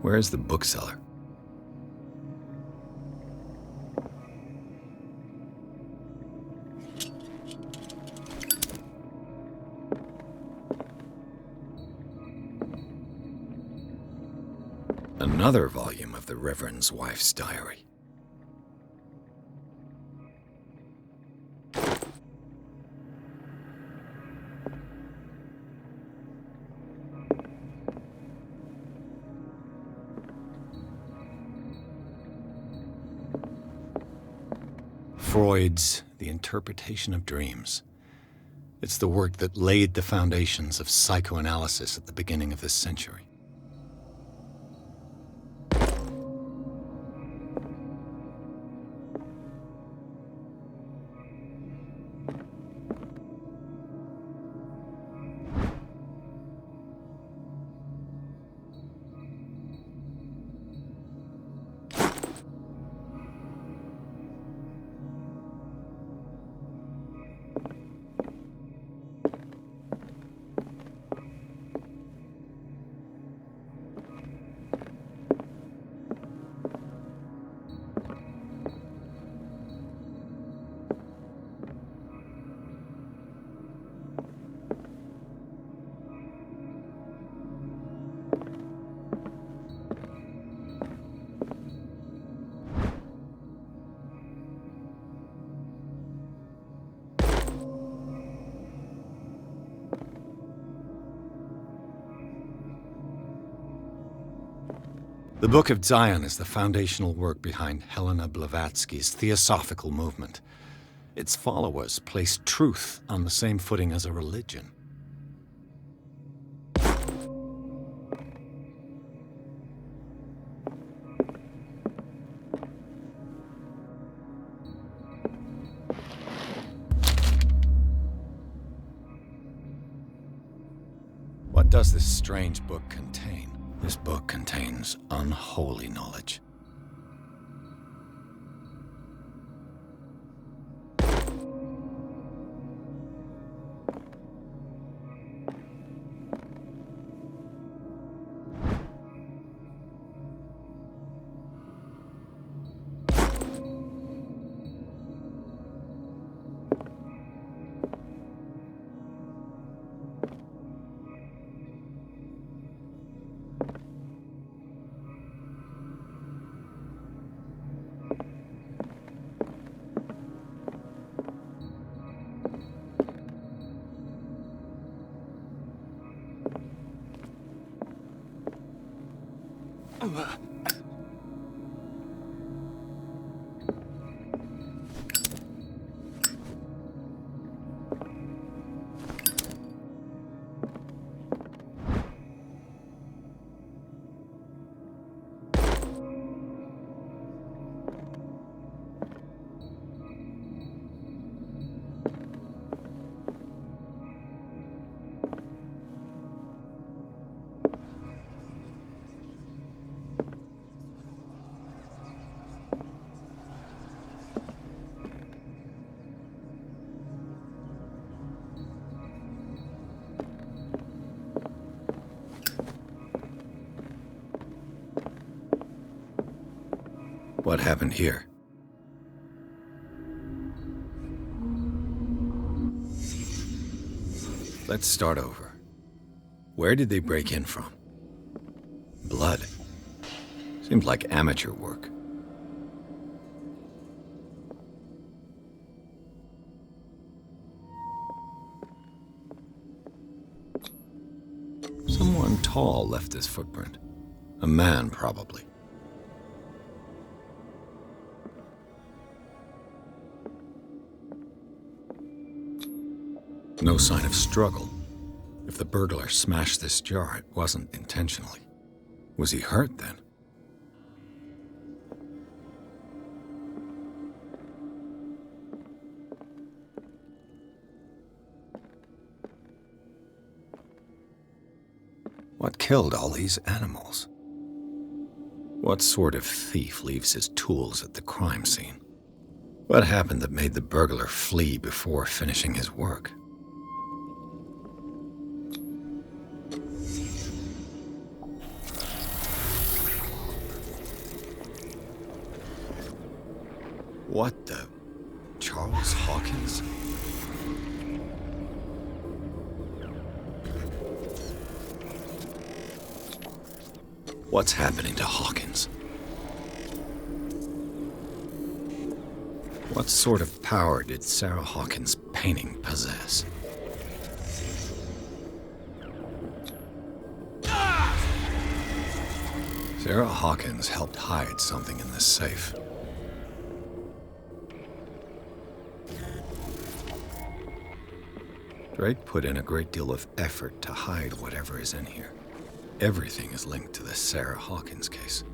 Where is the bookseller? Another volume of the Reverend's wife's diary. Freud's The Interpretation of Dreams. It's the work that laid the foundations of psychoanalysis at the beginning of this century. The Book of Zion is the foundational work behind Helena Blavatsky's Theosophical movement. Its followers place truth on the same footing as a religion. What does this strange book contain? This book contains unholy knowledge. What happened here? Let's start over. Where did they break in from? Blood. Seems like amateur work. Someone tall left this footprint. A man, probably. No sign of struggle. If the burglar smashed this jar, it wasn't intentionally. Was he hurt then? What killed all these animals? What sort of thief leaves his tools at the crime scene? What happened that made the burglar flee before finishing his work? What the... Charles Hawkins? What's happening to Hawkins? What sort of power did Sarah Hawkins' painting possess? Sarah Hawkins helped hide something in this safe. Drake put in a great deal of effort to hide whatever is in here. Everything is linked to the Sarah Hawkins case.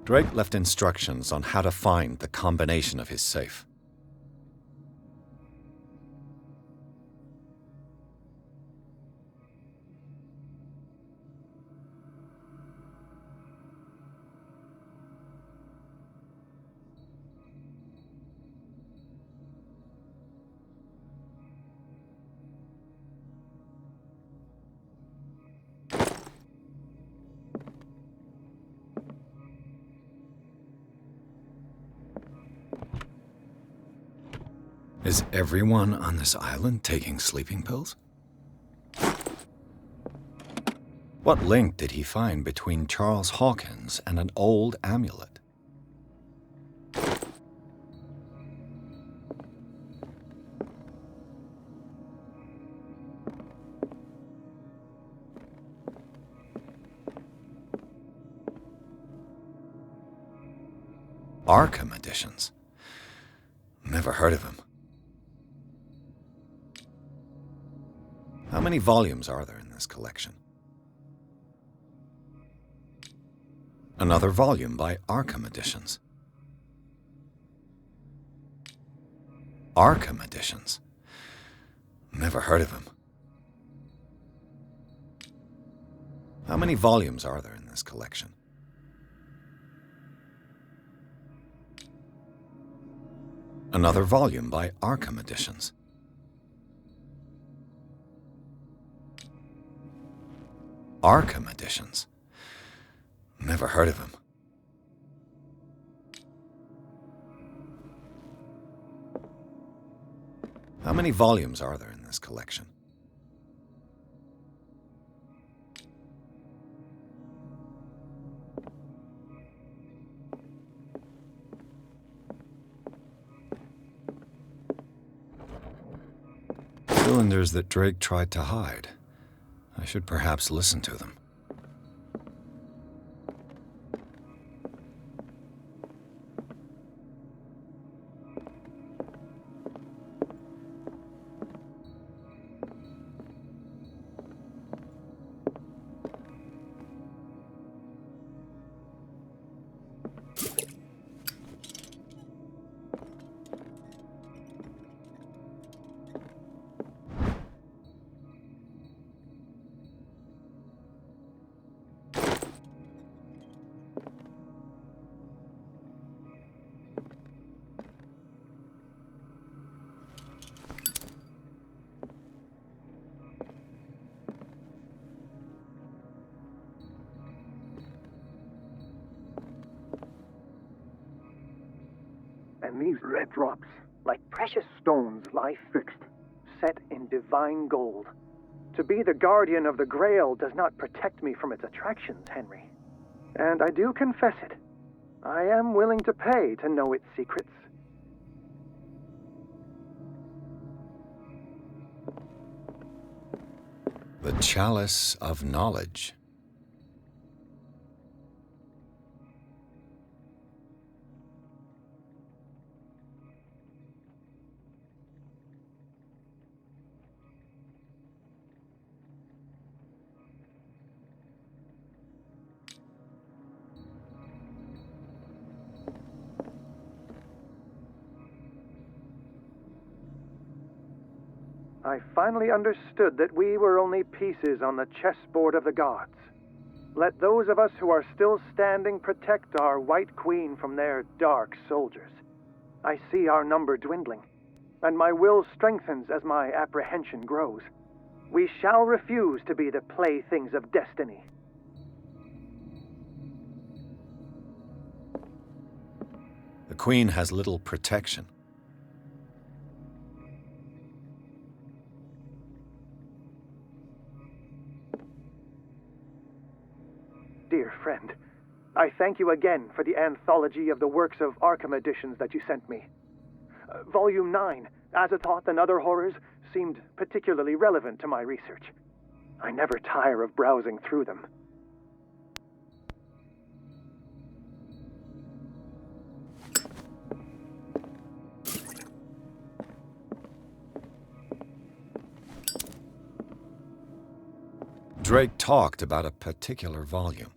Drake left instructions on how to find the combination of his safe. Is everyone on this island taking sleeping pills? What link did he find between Charles Hawkins and an old amulet? Arkham editions. Never heard of him. How many volumes are there in this collection? Another volume by Arkham Editions. Arkham Editions. Never heard of him. How many volumes are there in this collection? Another volume by Arkham Editions. Arkham Editions. Never heard of him. How many volumes are there in this collection? Cylinders that Drake tried to hide. I should perhaps listen to them. And these red drops, like precious stones, lie fixed, set in divine gold. To be the guardian of the Grail does not protect me from its attractions, Henry. And I do confess it. I am willing to pay to know its secrets. The Chalice of Knowledge. I finally understood that we were only pieces on the chessboard of the gods. Let those of us who are still standing protect our White Queen from their dark soldiers. I see our number dwindling, and my will strengthens as my apprehension grows. We shall refuse to be the playthings of destiny. The Queen has little protection. Dear friend, I thank you again for the anthology of the works of Arkham editions that you sent me. Volume 9, Azathoth and Other Horrors, seemed particularly relevant to my research. I never tire of browsing through them. Drake talked about a particular volume.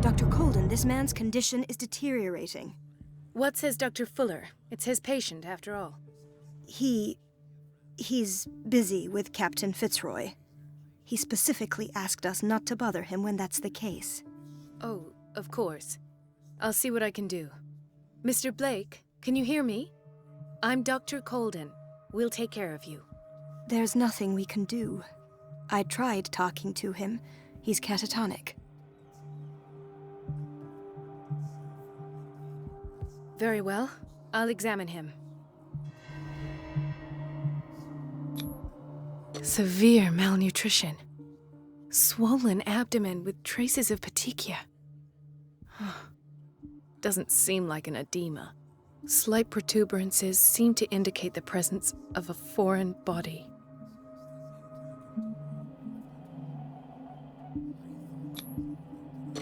Dr. Colden, this man's condition is deteriorating. What says Dr. Fuller? It's his patient, after all. He's busy with Captain Fitzroy. He specifically asked us not to bother him when that's the case. Oh, of course. I'll see what I can do. Mr. Blake, can you hear me? I'm Dr. Colden. We'll take care of you. There's nothing we can do. I tried talking to him. He's catatonic. Very well. I'll examine him. Severe malnutrition. Swollen abdomen with traces of petechia. Doesn't seem like an edema. Slight protuberances seem to indicate the presence of a foreign body.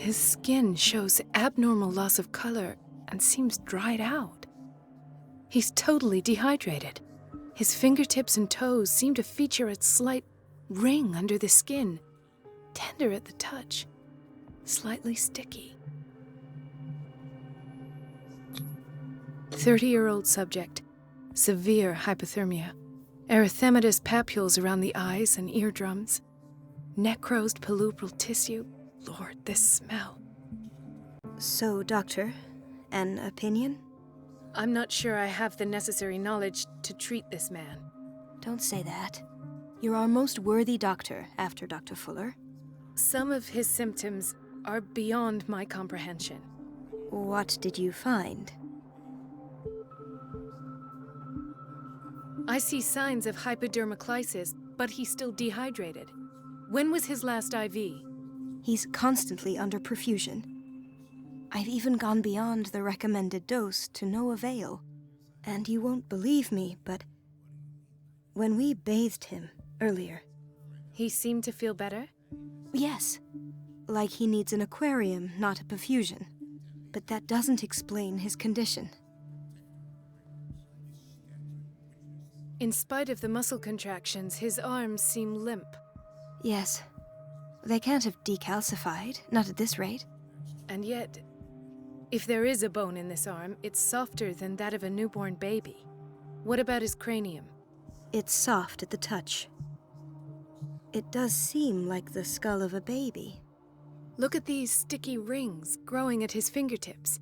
His skin shows abnormal loss of color and seems dried out. He's totally dehydrated. His fingertips and toes seem to feature a slight ring under the skin, tender at the touch, slightly sticky. 30-year-old subject, severe hypothermia, erythematous papules around the eyes and eardrums, necrosed palpebral tissue. Lord, this smell. So, Doctor, an opinion? I'm not sure I have the necessary knowledge to treat this man. Don't say that. You're our most worthy doctor after Dr. Fuller. Some of his symptoms are beyond my comprehension. What did you find? I see signs of hypodermoclysis, but he's still dehydrated. When was his last IV? He's constantly under perfusion. I've even gone beyond the recommended dose to no avail. And you won't believe me, but when we bathed him earlier... He seemed to feel better? Yes. Like he needs an aquarium, not a perfusion. But that doesn't explain his condition. In spite of the muscle contractions, his arms seem limp. Yes. They can't have decalcified, not at this rate. And yet, if there is a bone in this arm, it's softer than that of a newborn baby. What about his cranium? It's soft at the touch. It does seem like the skull of a baby. Look at these sticky rings growing at his fingertips.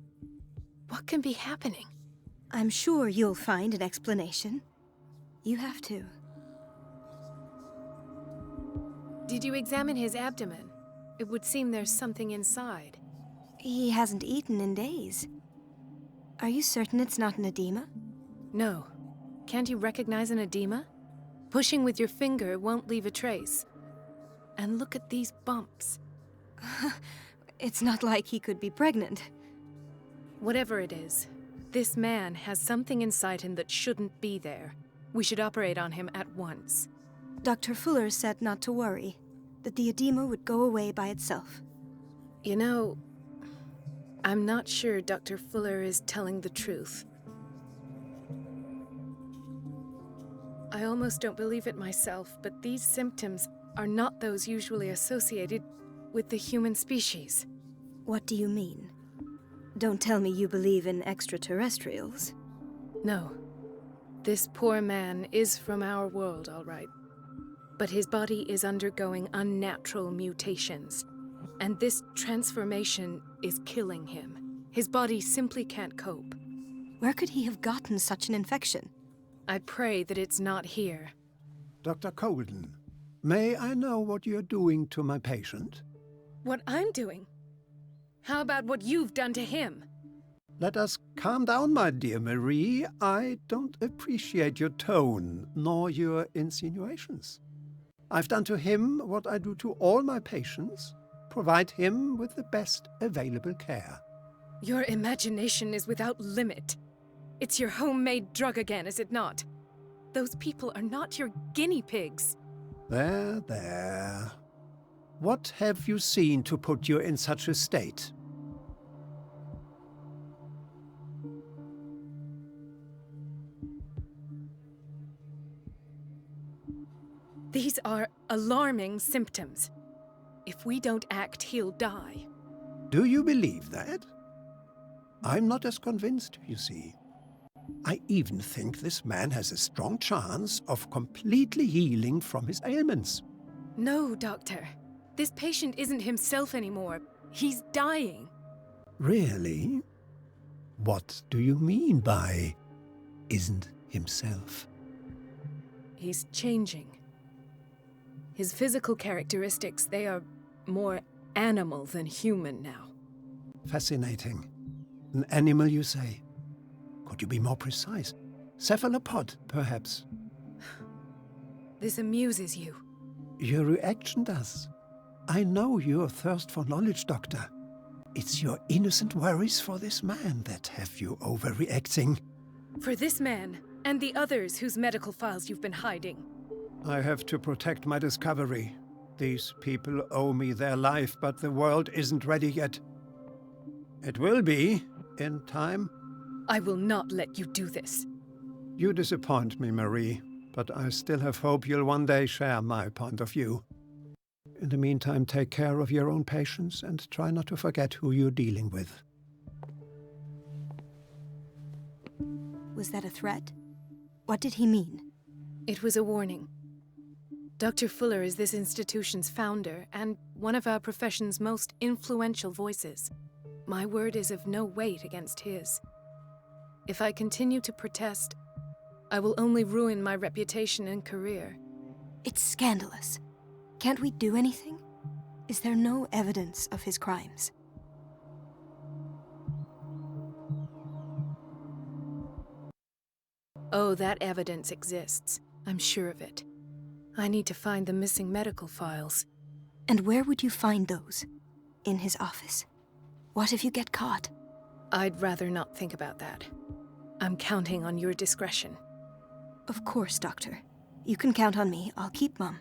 What can be happening? I'm sure you'll find an explanation. You have to. Did you examine his abdomen? It would seem there's something inside. He hasn't eaten in days. Are you certain it's not an edema? No. Can't you recognize an edema? Pushing with your finger won't leave a trace. And look at these bumps. It's not like he could be pregnant. Whatever it is, this man has something inside him that shouldn't be there. We should operate on him at once. Dr. Fuller said not to worry, that the edema would go away by itself. You know, I'm not sure Dr. Fuller is telling the truth. I almost don't believe it myself, but these symptoms are not those usually associated with the human species. What do you mean? Don't tell me you believe in extraterrestrials. No. This poor man is from our world, all right. But his body is undergoing unnatural mutations. And this transformation is killing him. His body simply can't cope. Where could he have gotten such an infection? I pray that it's not here. Dr. Colden, may I know what you're doing to my patient? What I'm doing? How about what you've done to him? Let us calm down, my dear Marie. I don't appreciate your tone, nor your insinuations. I've done to him what I do to all my patients, provide him with the best available care. Your imagination is without limit. It's your homemade drug again, is it not? Those people are not your guinea pigs. There, there. What have you seen to put you in such a state? These are alarming symptoms. If we don't act, he'll die. Do you believe that? I'm not as convinced, you see. I even think this man has a strong chance of completely healing from his ailments. No, Doctor. This patient isn't himself anymore. He's dying. Really? What do you mean by isn't himself? He's changing. His physical characteristics, they are more animal than human now. Fascinating. An animal, you say? Could you be more precise? Cephalopod, perhaps? This amuses you. Your reaction does. I know your thirst for knowledge, Doctor. It's your innocent worries for this man that have you overreacting. For this man, and the others whose medical files you've been hiding. I have to protect my discovery. These people owe me their life, but the world isn't ready yet. It will be, in time. I will not let you do this. You disappoint me, Marie, but I still have hope you'll one day share my point of view. In the meantime, take care of your own patients and try not to forget who you're dealing with. Was that a threat? What did he mean? It was a warning. Dr. Fuller is this institution's founder and one of our profession's most influential voices. My word is of no weight against his. If I continue to protest, I will only ruin my reputation and career. It's scandalous. Can't we do anything? Is there no evidence of his crimes? Oh, that evidence exists. I'm sure of it. I need to find the missing medical files. And where would you find those? In his office? What if you get caught? I'd rather not think about that. I'm counting on your discretion. Of course, Doctor. You can count on me. I'll keep Mum.